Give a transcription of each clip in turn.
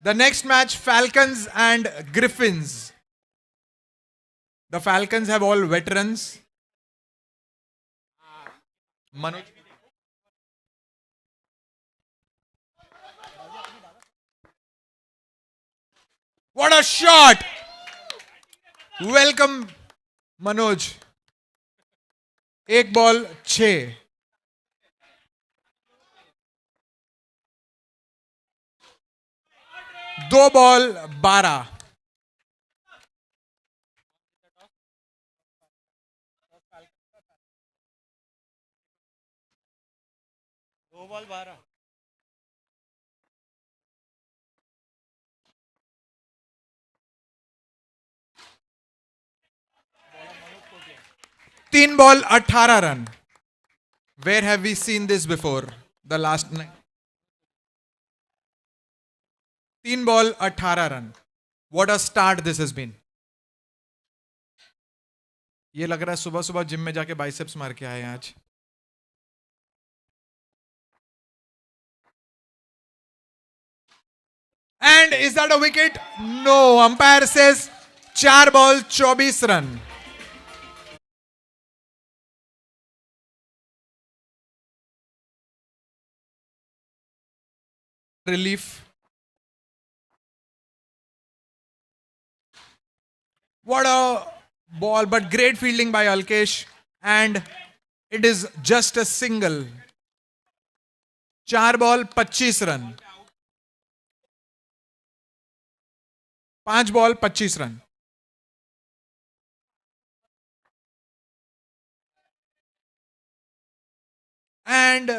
The next match, Falcons and Griffins. The Falcons have all veterans. Manoj. What a shot! Welcome, Manoj. एक ball 6. दो ball 12. दो ball 12. तीन ball 18 run. Where have we seen this before? The last night. 3 ball 18 run. What a start this has been. ये लग रहा है सुबह सुबह जिम में जाके बाइसेप्स मार के आए हैं आज. And is that a wicket? No. Umpire says 4 ball 24 run. Relief. What a ball, but great fielding by Alkesh. And it is just a single. 4 ball 25 run. 5 ball 25 run. And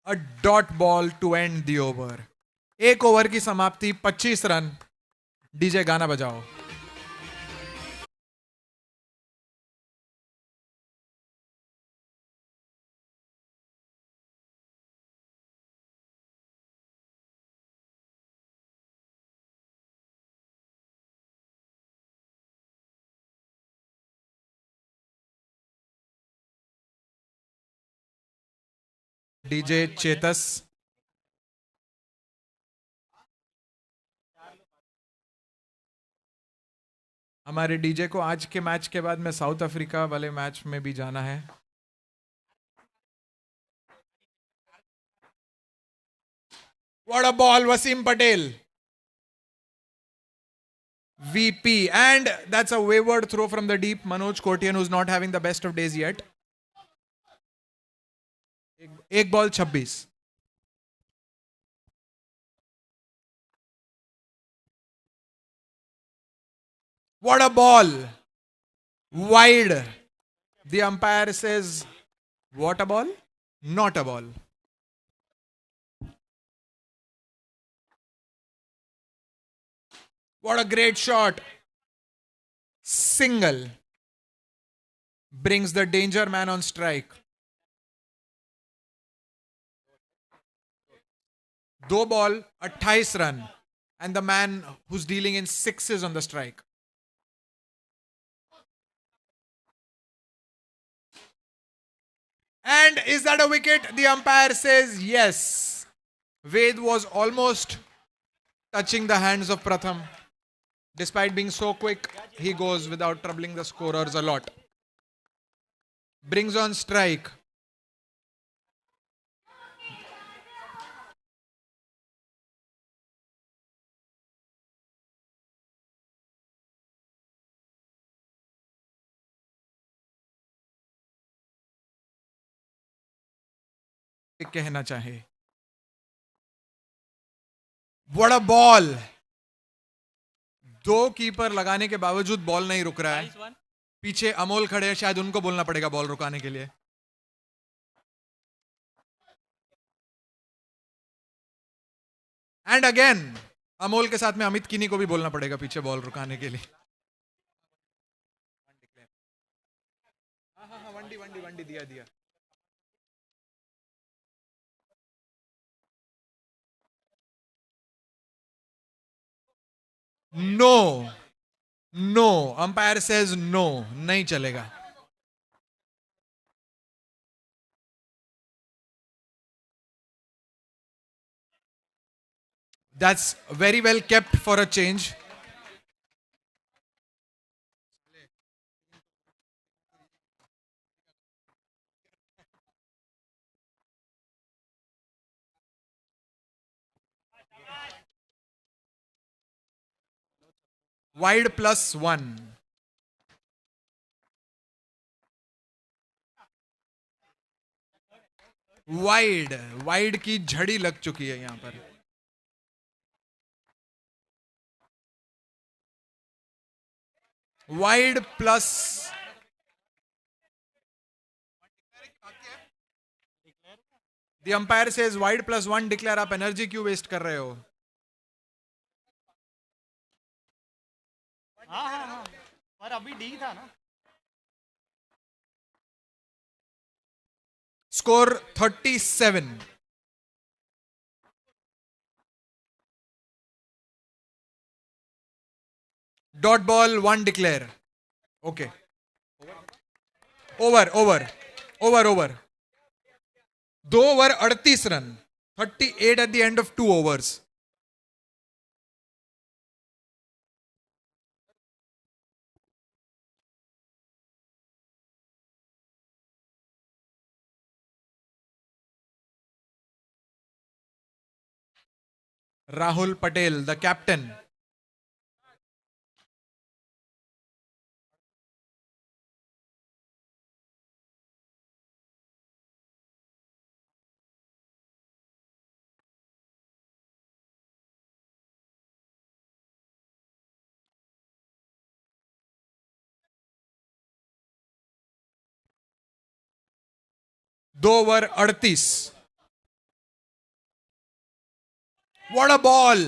a dot ball to end the over. एक over की समाप्ति 25 run. DJ गाना बजाओ. DJ Chetas. हमारे DJ को आज के match के बाद में साउथ अफ्रीका वाले मैच में भी जाना है. What a ball, Wasim Patel. VP. And that's a wayward throw from the deep. Manoj Kotian, who's not having the best of days yet. एक ball 26. What a ball. Wide. The umpire says, what a ball? Not a ball. What a great shot. Single. Brings the danger man on strike. 2 ball 28 run. And the man who's dealing in sixes on the strike. And is that a wicket? The umpire says yes. Ved was almost touching the hands of Pratham. Despite being so quick, he goes without troubling the scorers a lot. Brings on strike. कहना चाहे. What a ball. 2 keeper लगाने के बावजूद ball नहीं रुक रहा है. पीछे अमोल खड़े हैं, शायद उनको बोलना पड़ेगा बॉल रुकाने के लिए. एंड अगेन अमोल के साथ में अमित किनी को भी बोलना पड़ेगा पीछे बॉल रुकाने के लिए. हाँ वंडी दिया. नो. Umpire says no. नहीं चलेगा. That's very well kept for a change. Wide +1. Wide wide की झड़ी लग चुकी है यहां पर. Wide plus. The umpire says wide +1 declare. आप एनर्जी क्यों वेस्ट कर रहे हो? हाँ हाँ हाँ, पर अभी डी था ना. Score 37. Dot ball 1 declare. Okay. Over. 2 over 38 run. 38 at the end of 2 overs. Rahul Patel, the captain. दो over 38. What a ball!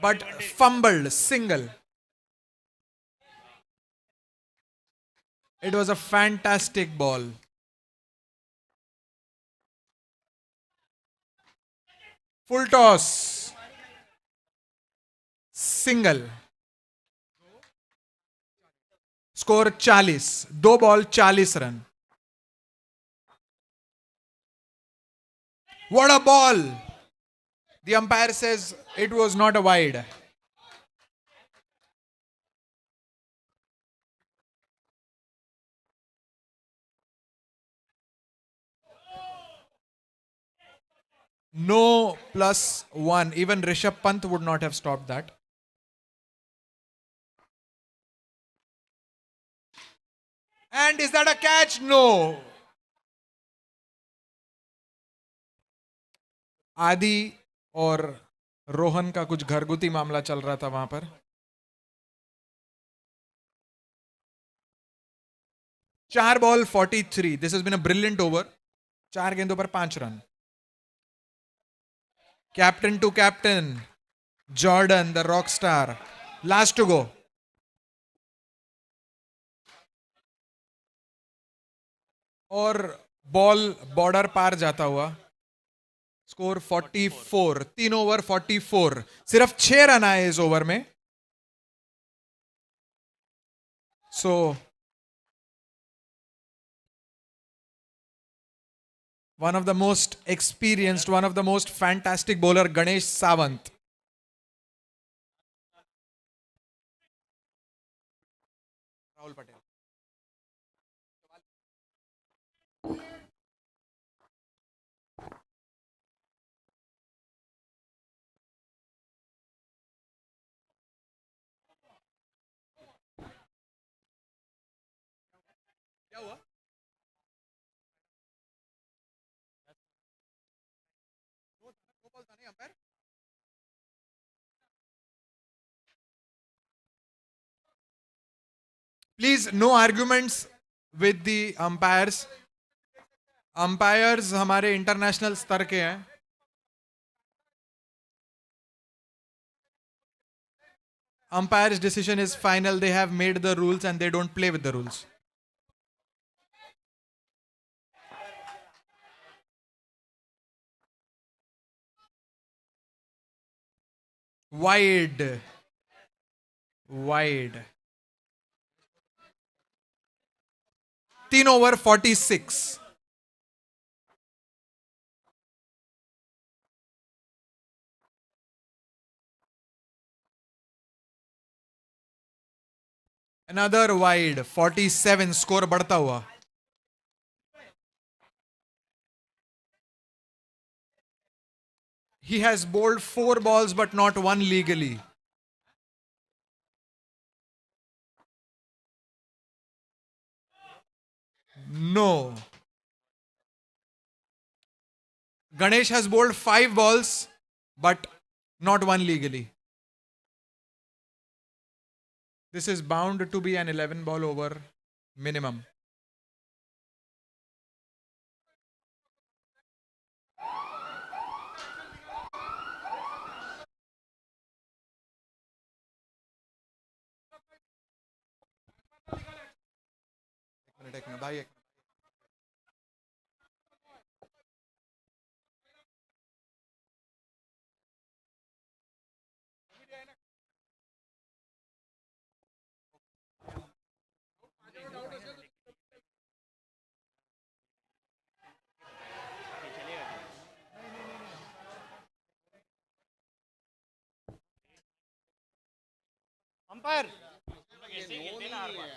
But fumbled, single. It was a fantastic ball. Full toss. Single. Score 40. 2 ball 40 run. What a ball! The umpire says it was not a wide. No +1. Even Rishabh Pant would not have stopped that. And is that a catch? No. आदि और रोहन का कुछ घरगुती मामला चल रहा था वहां पर. 4 ball 43. This has been a brilliant over. 4 गेंदों पर 5 रन. Captain to captain. Jordan the rock star. Last two go. और बॉल बॉर्डर पार जाता हुआ. स्कोर 44. 3 ओवर 44. सिर्फ 6 रन आए इस ओवर में. सो one of the most experienced, one of the most fantastic bowler, Ganesh Sawant. Rahul Patel. क्या हुआ? Please, no arguments with the umpires. Umpires हमारे इंटरनेशनल स्तर के हैं. Umpire's decision is final. They have made the rules and they don't play with the rules. Wide. 3 over 46. Another wide. 47. Score बढ़ता हुआ. He has bowled 4 balls but not one legally. No. Ganesh has bowled 5 balls but not one legally. This is bound to be an 11 ball over minimum. एक minute भाई. Umpire ऐसे खेलते ना हर बार.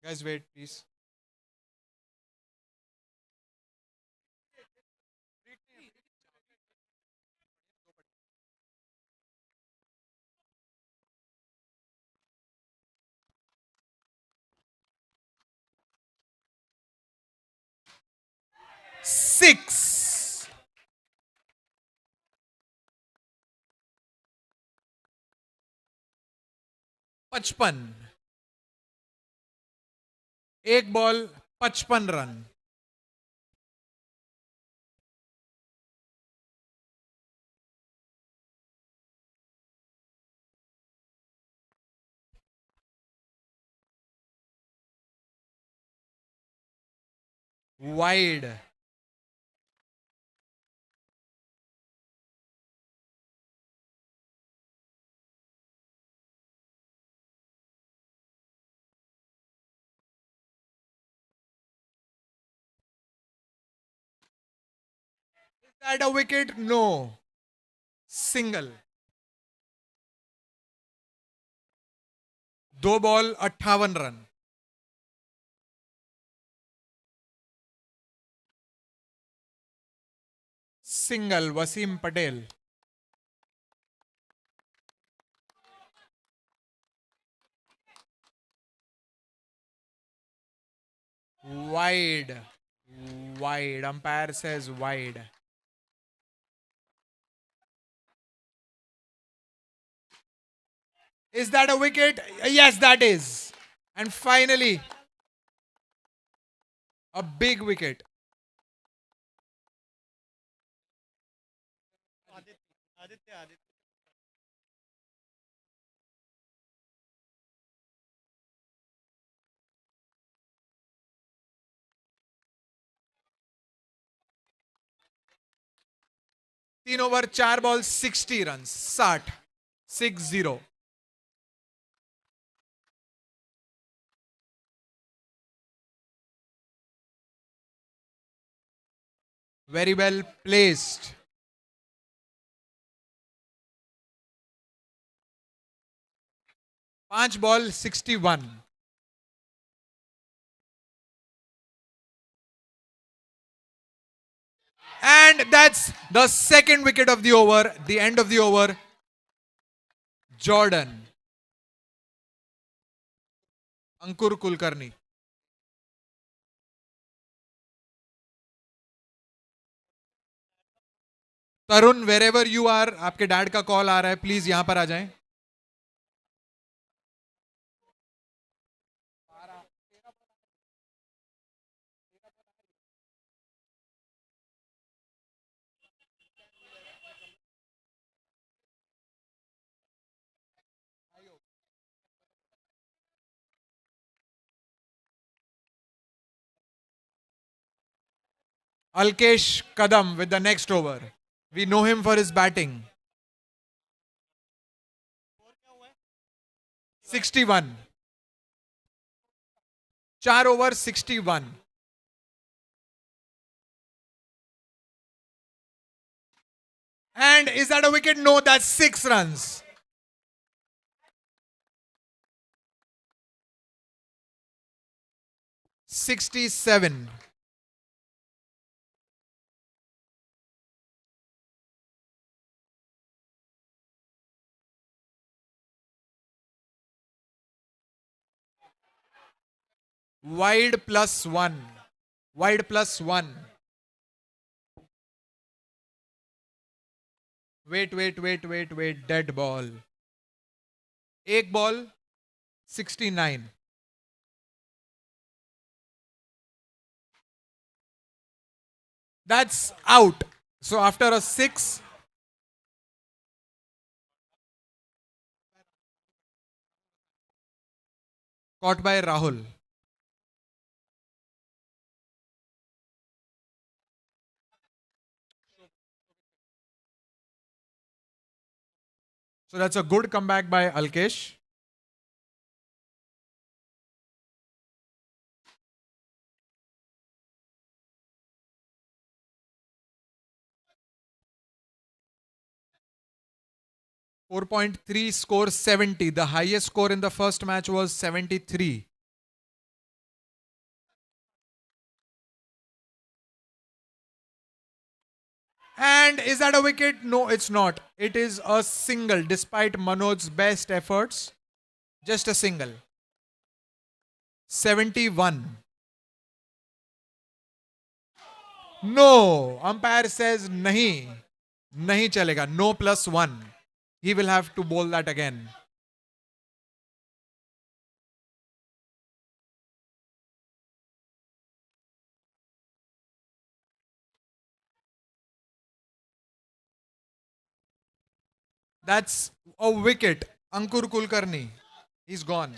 Guys, wait, please. Six. पचपन. एक ball 55 run. Wide. Is that a wicket? No. Single. 2 ball 58 run. Single. Wasim Patel. Wide. Wide. Umpire says wide. Is that a wicket? Yes, that is. And finally, a big wicket. Aditya Aditya 3 over 4 ball 60 run 60. Very well placed. पांच ball 61. And that's the second wicket of the over, the end of the over. Jordan. Ankur Kulkarni. Tarun, wherever you are, आपके dad का call आ रहा है, please यहां पर आ जाएं. Alkesh Kadam with the next over. We know him for his batting. 61. 4 over 61. And is that a wicket? No, that's 6 runs. '67. Wide +1. Wide +1. Wait. Dead ball. 1 ball 69. That's out. So after a 6, caught by Rahul. So that's a good comeback by Alkesh. .3 score 70. The highest score in the first match was 73. And is that a wicket? No, it's not. It is a single despite Manoj's best efforts. Just a single. 71. No. Umpire says nahi. Nahi chalega. No +1. He will have to bowl that again. That's a wicket. Ankur Kulkarni. He's gone.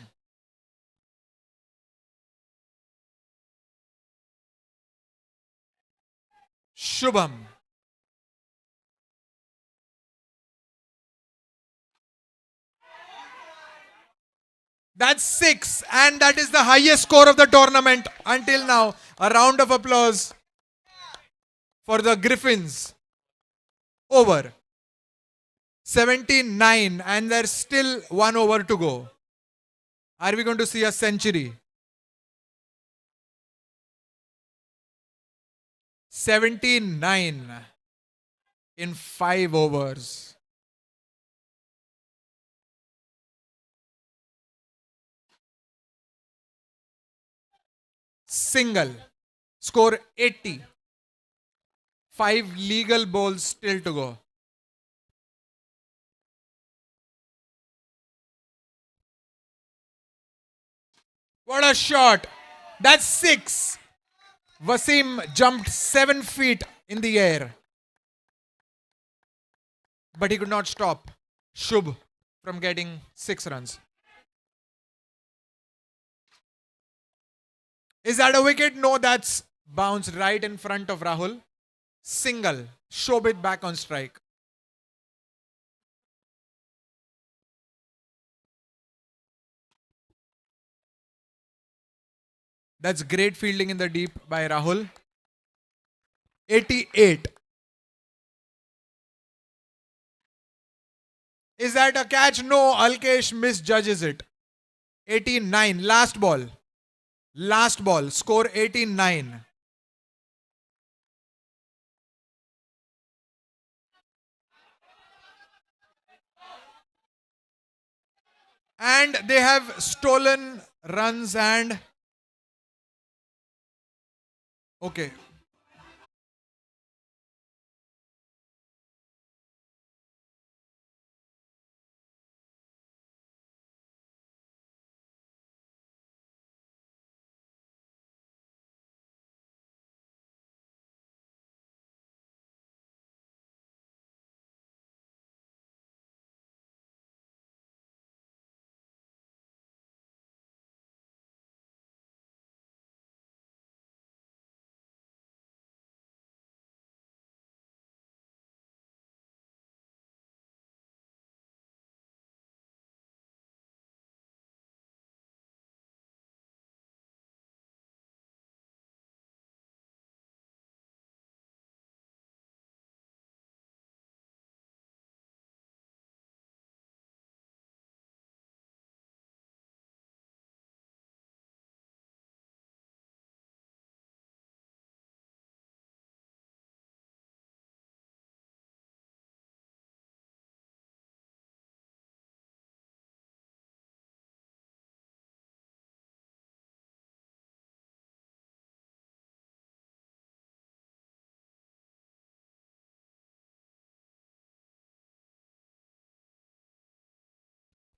Shubham. That's 6, and that is the highest score of the tournament until now. A round of applause for the Griffins. Over. 79, and there's still 1 over to go. Are we going to see a century? 79 in 5 overs. Single. Score 80. 5 legal balls still to go. What a shot. That's 6. Wasim jumped 7 feet in the air. but he could not stop Shubh from getting 6 runs. Is that a wicket? No, that's bounced right in front of Rahul. Single. Shobit back on strike. That's great fielding in the deep by Rahul. 88. Is that a catch? No, Alkesh misjudges it. 89. Last ball. Last ball. Score 89. And they have stolen runs and... Okay.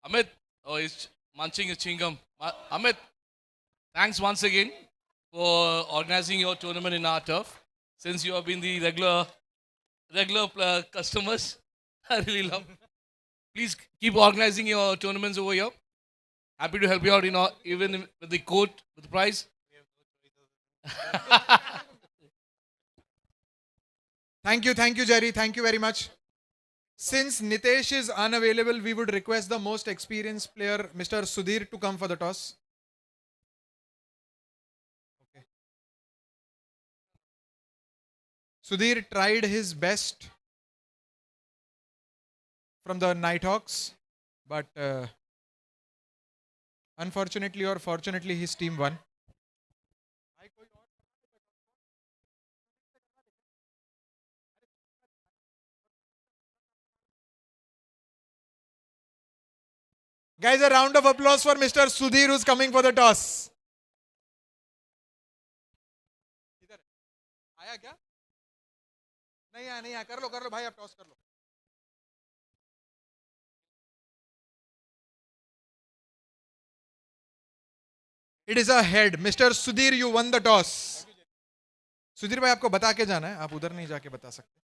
Amit, oh, he's munching his chewing gum. Amit, thanks once again for organizing your tournament in our turf. Since you have been the regular customers, I really love. Please keep organizing your tournaments over here. Happy to help you out, even with the coat, with the prize. Thank you, Jerry. Thank you very much. Since Nitesh is unavailable, we would request the most experienced player, Mr. Sudhir, to come for the toss. Okay. Sudhir tried his best from the Nighthawks, but unfortunately or fortunately, his team won. Guys, a round of applause for Mr. Sudhir who's coming for the toss. आया क्या? नहीं आया, नहीं आया. कर लो भाई, आप toss कर लो. It is a head. Mr. Sudhir, you won the toss. Sudhir भाई आपको बता के जाना है, आप उधर नहीं जाके बता सकते.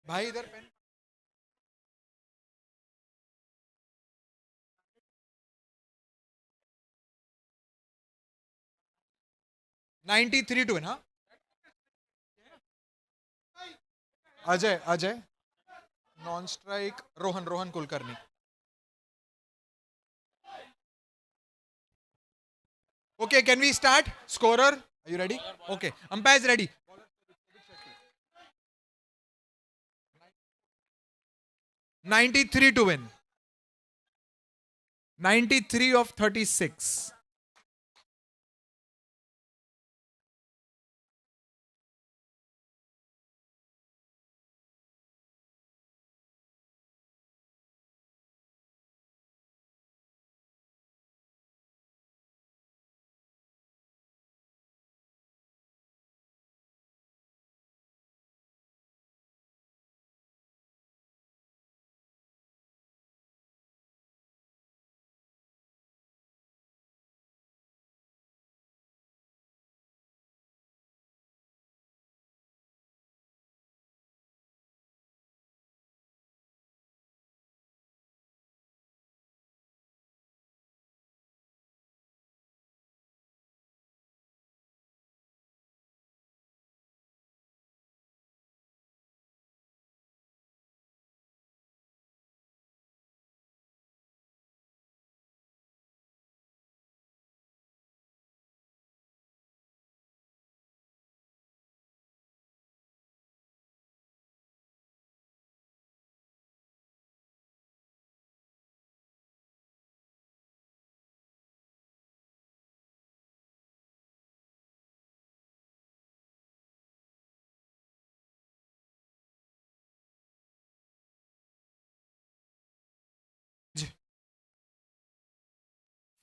भाई इधर पेन. $93 to win, हाँ. Ajay non strike Rohan Kulkarni. Okay, can we start? Scorer, are you ready? Okay, umpire is ready. 93 to win. 93 of 36.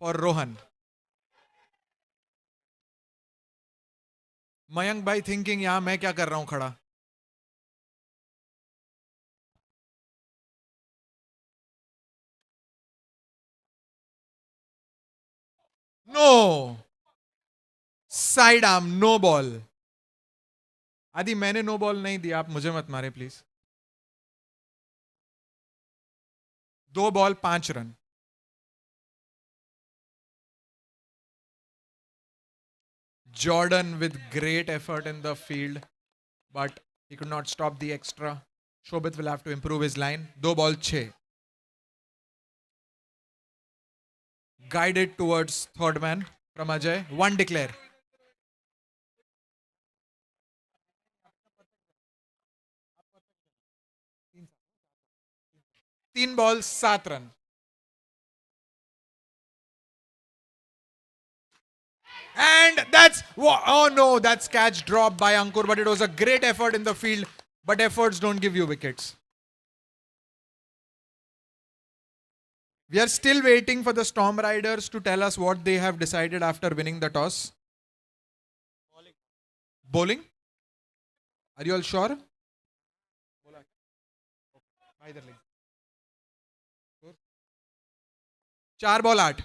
for Rohan. Mayank bhai thinking, यहाँ मैं क्या कर रहा हूं खड़ा. No. Side arm, no ball. आदि मैंने नो बॉल नहीं दिया, आप मुझे मत मारे please. 2 ball 5 run. Jordan with great effort in the field, but he could not stop the extra. Shobit will have to improve his line. 2 ball 6. Guided towards third man from Ajay. 1 declare. 3 balls 7 run. And oh no, that's catch dropped by Ankur, but it was a great effort in the field. But efforts don't give you wickets. We are still waiting for the Storm Riders to tell us what they have decided after winning the toss. Bowling? Are you all sure? 4 ball 8.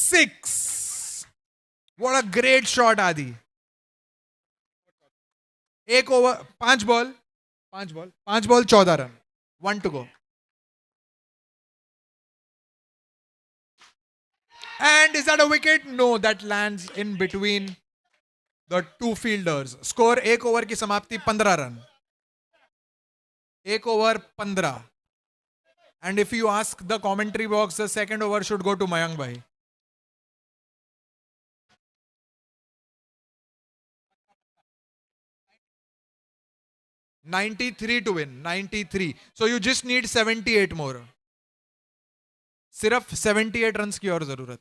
6. What a great shot, Adi. 1 over 5 ball 14 run. 1 to go. And is that a wicket? No, that lands in between the two fielders. Score 1 over की समाप्ति 15 run. 1 over 15. And if you ask the commentary box, the second over should go to Mayank bhai. $93 to win. 93. So you just need 78 more. सिर्फ 78 runs की और जरूरत.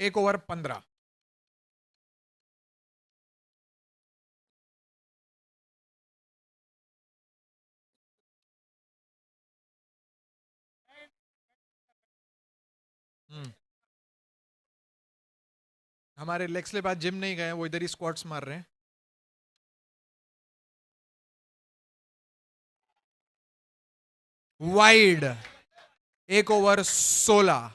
एक over 15. हमारे leg slip आज gym नहीं गए, वो इधर ही स्क्वाट्स मार रहे हैं. Wide. 1 over 16.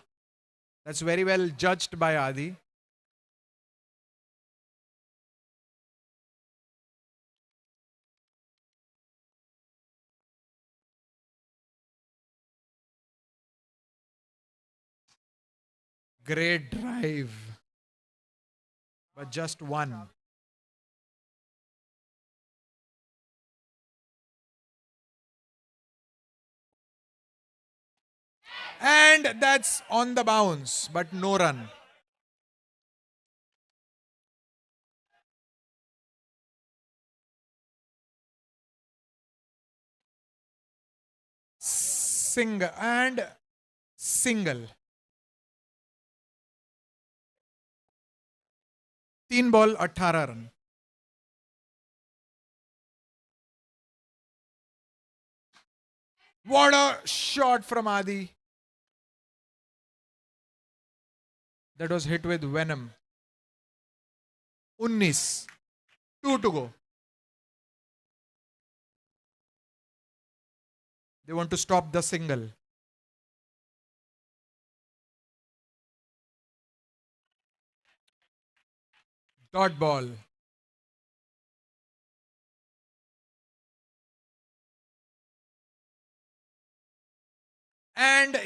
That's very well judged by Adi. Great drive. But just one. And that's on the bounce, but no run. Single and single. 3 ball 18 run. What a shot from Adi. That was hit with venom. 19. 2 to go. They want to stop the single. Dot ball. And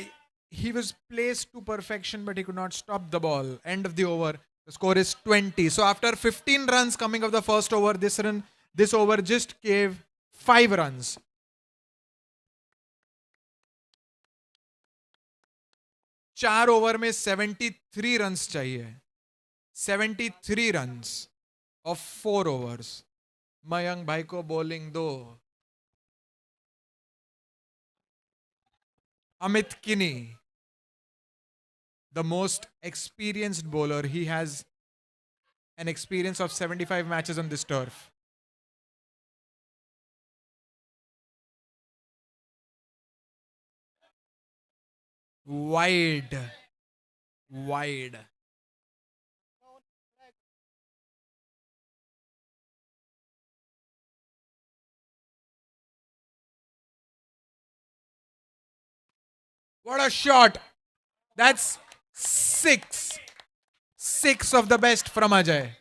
he was placed to perfection, but he could not stop the ball. End of the over. The score is 20. So after 15 runs coming of the first over, this over just gave 5 runs. चार over में 73 runs चाहिए. 73 runs off 4 overs. Mayank भाई को bowling दो. अमित किनी. the most experienced bowler. He has an experience of 75 matches on this turf. Wide. Wide. What a shot. That's six. Six of the best from Ajay.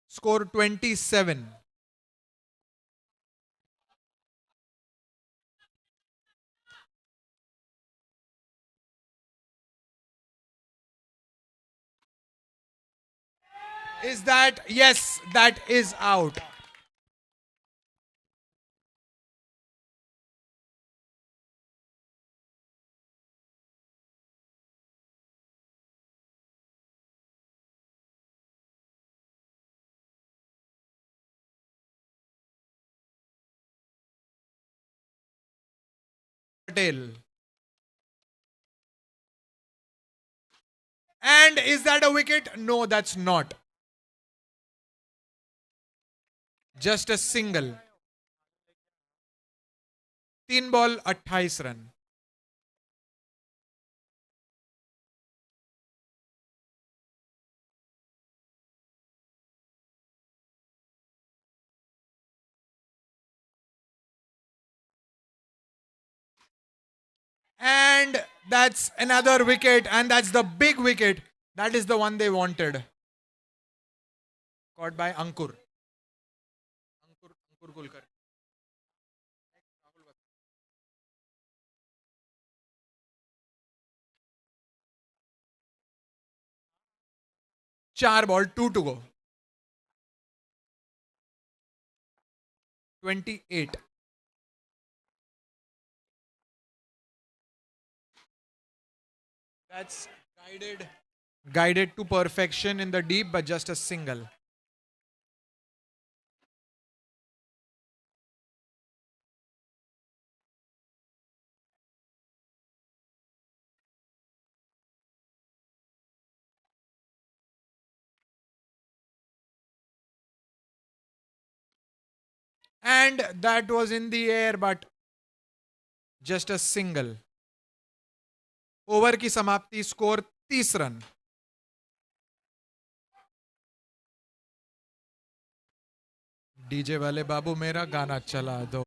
Score 27. Is that? Yes, that is out. Patel. And is that a wicket? No, that's not. Just a single. 3 ball 28 run. And that's another wicket, and that's the big wicket. That is the one they wanted. Caught by Ankur. Ankur Kulkar. 4 ball, 2 to go. 28. That's guided to perfection in the deep, but just a single. And that was in the air, but just a single. Over की समाप्ति, score 30 run. DJ वाले बाबू मेरा गाना चला दो.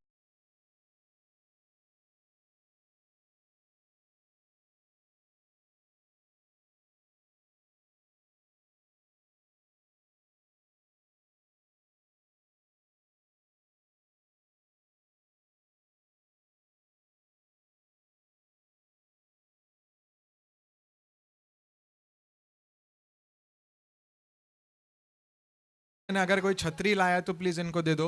अगर कोई छतरी लाया तो प्लीज इनको दे दो.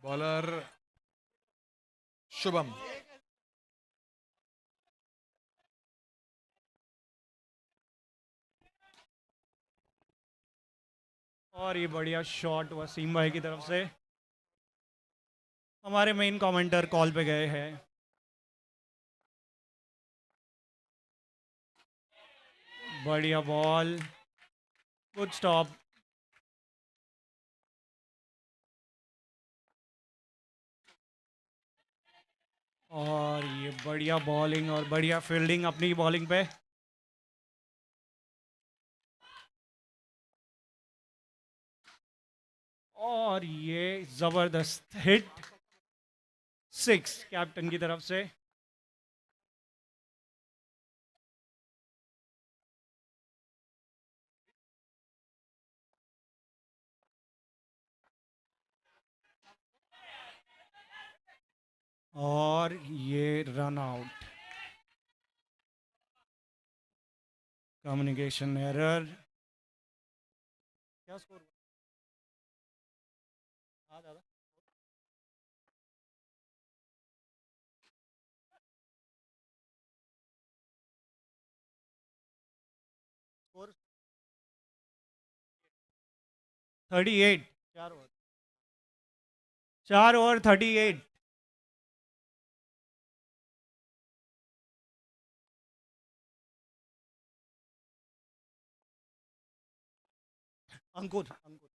बॉलर शुभम. और ये बढ़िया शॉट वसीम भाई की तरफ से. हमारे मेन कमेंटर कॉल पे गए हैं. बढ़िया बॉल, गुड स्टॉप. और ये बढ़िया बॉलिंग और बढ़िया फील्डिंग अपनी बॉलिंग पे. और ये जबरदस्त हिट. 6 कैप्टन की तरफ से. और ये रन आउट. Communication error. क्या स्कोर? हाँ दादा. स्कोर 38. 4 ओवर 38. अंकुर अंकुर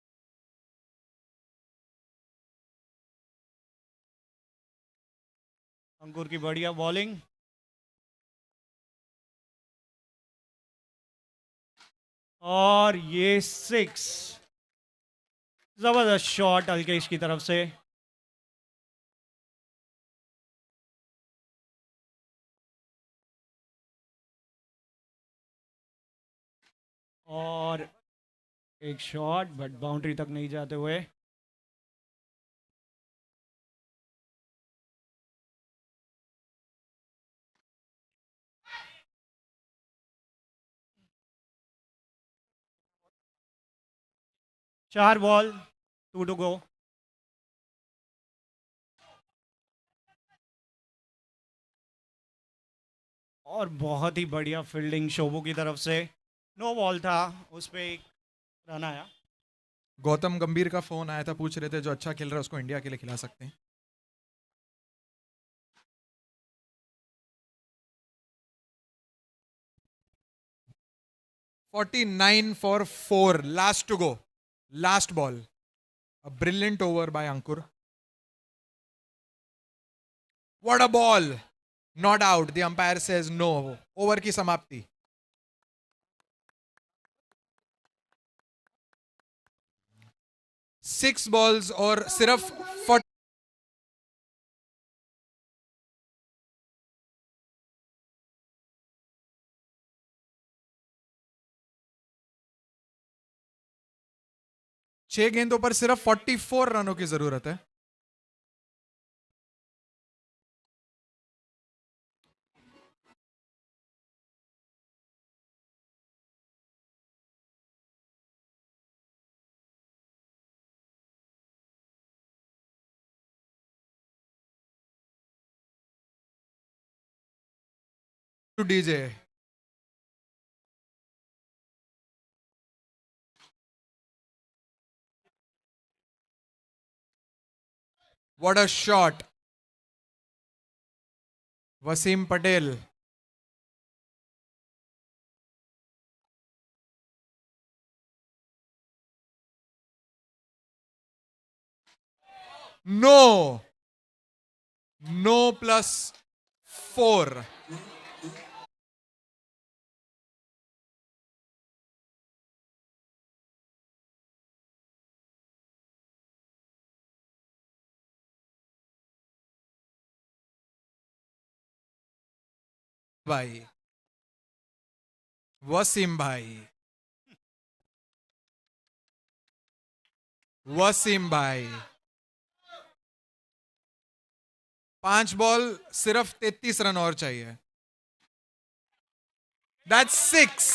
अंकुर की बढ़िया बॉलिंग। और ये 6, जबरदस्त शॉट अल्केश की तरफ से। और एक शॉट बट बाउंड्री तक नहीं जाते हुए। चार बॉल, 2 टू गो। और बहुत ही बढ़िया फील्डिंग शोभू की तरफ से। नो बॉल था, उस पे एक रन आया। गौतम गंभीर का फोन आया था, पूछ रहे थे जो अच्छा खेल रहा है उसको इंडिया के लिए खिला सकते हैं। $49 for 4. Last to go. Last ball. A brilliant over by Ankur. What a ball! Not out. The umpire says no. Over की समाप्ति. Six balls और सिर्फ 40. छह गेंदों पर सिर्फ 44 रनों की जरूरत है। To DJ. What a shot. Wasim Patel. No. No plus 4. भाई वसीम भाई वसीम भाई 5 बॉल सिर्फ 33 रन और चाहिए। That's 6.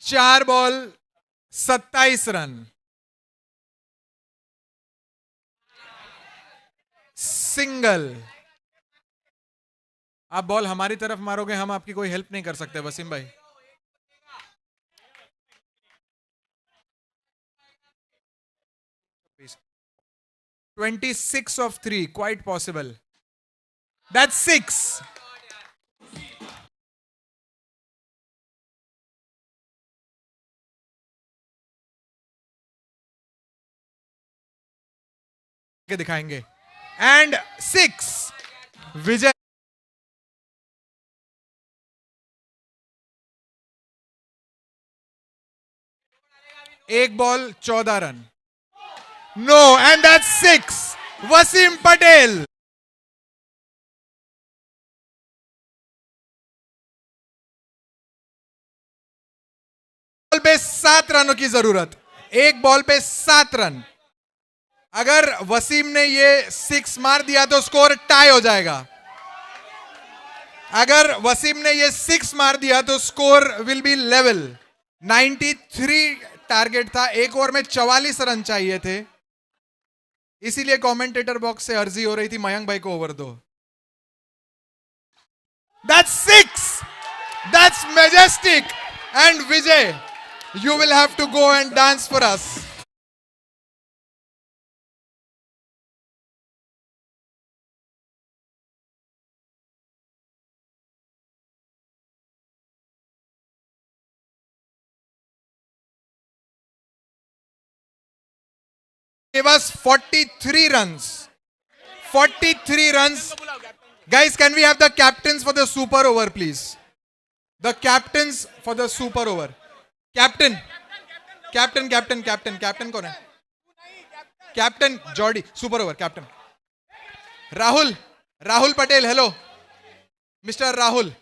4 ball 27 run. सिंगल। आप बॉल हमारी तरफ मारोगे, हम आपकी कोई हेल्प नहीं कर सकते वसीम भाई। Please. 26 of 3, quite possible. That's 6. के दिखाएंगे एंड 6 विजय। एक बॉल 14 रन। No and that's 6 Wasim Patel. Ball पे 7 रनों की जरूरत, एक बॉल पे 7 रन। अगर वसीम ने ये 6 मार दिया तो स्कोर टाई हो जाएगा। अगर वसीम ने ये 6 मार दिया तो score will be level. 93 target था, एक ओवर में 44 रन चाहिए थे, इसीलिए कमेंटेटर बॉक्स से अर्जी हो रही थी मयंक भाई को ओवर दो। That's 6. That's majestic. And Vijay, you will have to go and dance for us. gave us 43 runs. 43 runs. Guys, can we have the captains for the super over, please? The captains for the super over. Captain. Captain कौन है? Captain Jordi. Super over, captain. Rahul Patel, hello. Mr. Rahul.